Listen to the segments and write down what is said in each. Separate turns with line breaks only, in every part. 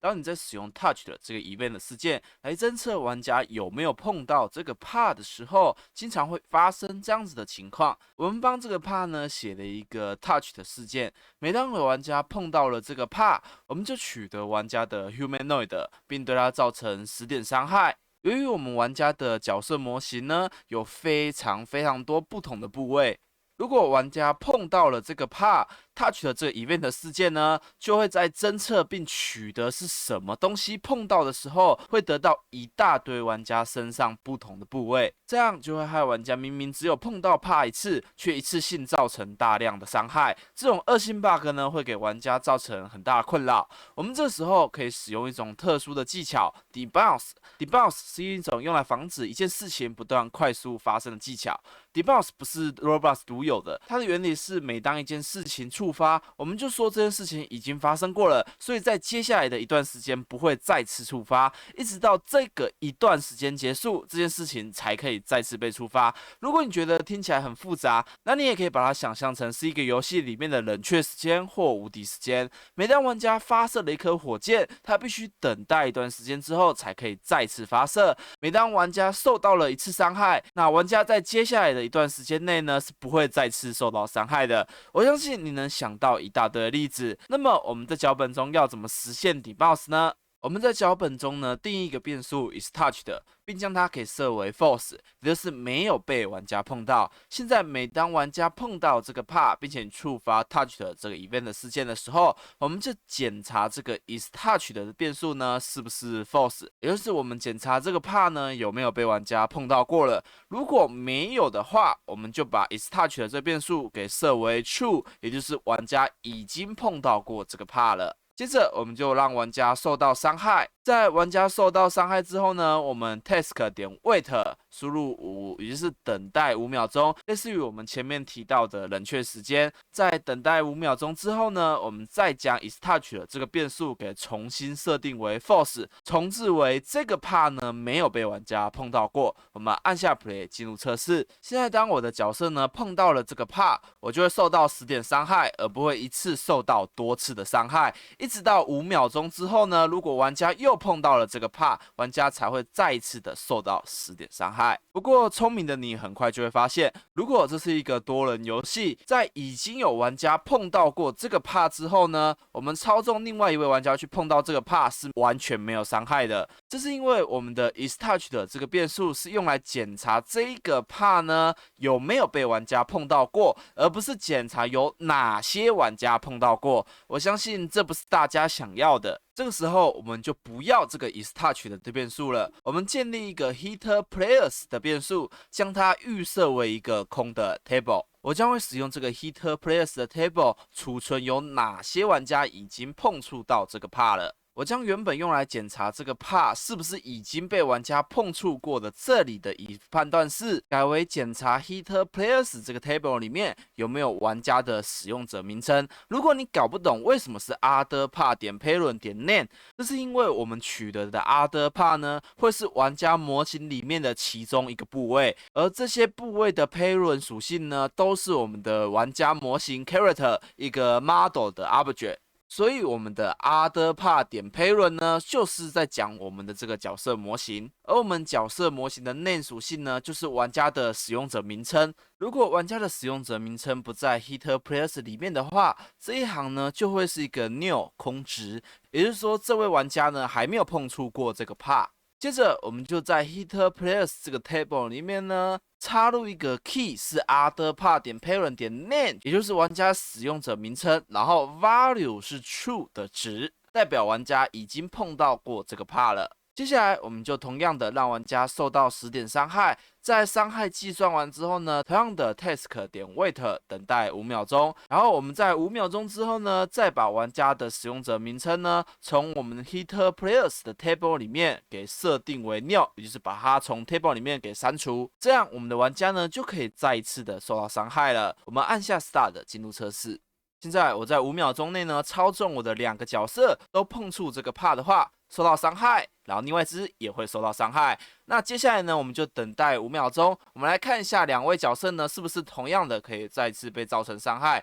当你在使用 Touch 的这个 event 事件来侦测玩家有没有碰到这个 part 的时候，经常会发生这样子的情况。我们帮这个 part 呢写了一个 Touch 的事件，每当有玩家碰到了这个 part，我们就取得玩家的 humanoid，并对它造成10点伤害。由于我们玩家的角色模型呢有非常多不同的部位，如果玩家碰到了这个 part touch 的这个 event 事件呢，就会在侦测并取得是什么东西碰到的时候，会得到一大堆玩家身上不同的部位，这样就会害玩家明明只有碰到 part 一次，却一次性造成大量的伤害。这种恶性 bug 呢，会给玩家造成很大的困扰。我们这时候可以使用一种特殊的技巧 debounce。debounce 是一种用来防止一件事情不断快速发生的技巧。debounce 不是 Roblox 独有的，它的原理是每当一件事情触发，我们就说这件事情已经发生过了，所以在接下来的一段时间不会再次触发，一直到这个一段时间结束，这件事情才可以再次被触发。如果你觉得听起来很复杂，那你也可以把它想象成是一个游戏里面的冷却时间或无敌时间。每当玩家发射了一颗火箭，他必须等待一段时间之后才可以再次发射。每当玩家受到了一次伤害，那玩家在接下来的一段时间内呢是不会再次受到伤害的。我相信你能想到一大堆的例子。那么我们在脚本中要怎么实现 debounce 呢？我们在脚本中呢定义一个变数 is touch 的，并将它给设为 false， 也就是没有被玩家碰到。现在每当玩家碰到这个 part， 并且触发 touch 的这个 event 的事件的时候，我们就检查这个 is touch 的变数呢是不是 false， 也就是我们检查这个 part 呢有没有被玩家碰到过了。如果没有的话，我们就把 is touch 的这变数给设为 true， 也就是玩家已经碰到过这个 part 了。接着，我们就让玩家受到伤害。在玩家受到伤害之后呢，我们 task 点 wait 输入5，也就是等待5秒钟，类似于我们前面提到的冷却时间。在等待5秒钟之后呢，我们再将 is touch 的这个变数给重新设定为 false， 重置为这个 part 呢没有被玩家碰到过。我们按下 play 进入测试。现在当我的角色呢碰到了这个 part， 我就会受到10点伤害，而不会一次受到多次的伤害。一直到5秒钟之后呢，如果玩家又碰到了这个 part， 玩家才会再一次的受到10点伤害。不过聪明的你很快就会发现，如果这是一个多人游戏，在已经有玩家碰到过这个 part 之后呢，我们操纵另外一位玩家去碰到这个 part 是完全没有伤害的。这是因为我们的 is touch 的这个变数是用来检查这一个 part 呢有没有被玩家碰到过，而不是检查有哪些玩家碰到过。我相信这不是大家想要的。这个时候，我们就不要这个 is touch 的这变数了，我们建立一个 hitter players 的变数，将它预设为一个空的 table。我将会使用这个 hitter players 的 table 储存有哪些玩家已经碰触到这个 part 了。我将原本用来检查这个 part 是不是已经被玩家碰触过的这里的if判断式，改为检查 hitter players 这个 table 里面有没有玩家的使用者名称。如果你搞不懂为什么是 other part 点 parent 点 name， 这是因为我们取得的 other part 呢，会是玩家模型里面的其中一个部位，而这些部位的 parent 属性呢，都是我们的玩家模型 character 一个 model 的 object。所以我们的 other part 点 parent 呢，就是在讲我们的这个角色模型，而我们角色模型的 name 属性呢，就是玩家的使用者名称。如果玩家的使用者名称不在 hitter players 里面的话，这一行呢就会是一个 nil 空值，也就是说这位玩家呢还没有碰触过这个 part。接着，我们就在 hitter players 这个 table 里面呢，插入一个 key 是 other part 点 parent 点 name， 也就是玩家使用者名称，然后 value 是 true 的值，代表玩家已经碰到过这个 part 了。接下来，我们就同样的让玩家受到10点伤害，在伤害计算完之后呢，同样的 task 点 wait 等待5秒钟，然后我们在5秒钟之后呢，再把玩家的使用者名称呢，从我们的 hitter players 的 table 里面给设定为 nil， 也就是把它从 table 里面给删除，这样我们的玩家呢就可以再一次的受到伤害了。我们按下 start 进入测试。现在我在5秒钟内呢，操纵我的2个角色都碰触这个 part 的话，受到伤害，然后另外一只也会受到伤害。那接下来呢，我们就等待5秒钟，我们来看一下2位角色呢是不是同样的可以再次被造成伤害。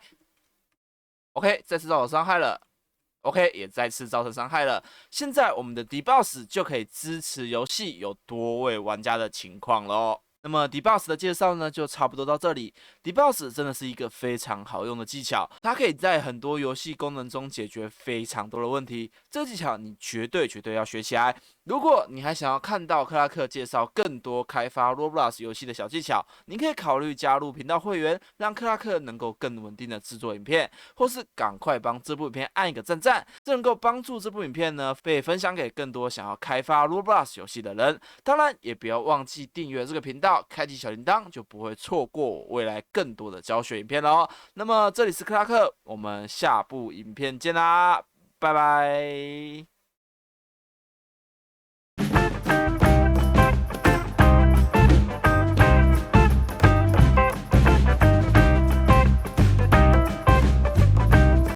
OK， 再次造成伤害了。OK，也再次造成伤害了。现在我们的 Deboss 就可以支持游戏有多位玩家的情况喽。那么 Deboss 的介绍呢，就差不多到这里。Deboss 真的是一个非常好用的技巧，它可以在很多游戏功能中解决非常多的问题。这个技巧你绝对要学起来。如果你还想要看到克拉克介绍更多开发 Roblox 游戏的小技巧，你可以考虑加入频道会员，让克拉克能够更稳定的制作影片，或是赶快帮这部影片按一个赞，这能够帮助这部影片呢被分享给更多想要开发 Roblox 游戏的人。当然，也不要忘记订阅这个频道，开启小铃铛，就不会错过我未来更多的教学影片喽。那么这里是克拉克，我们下部影片见啦，拜拜。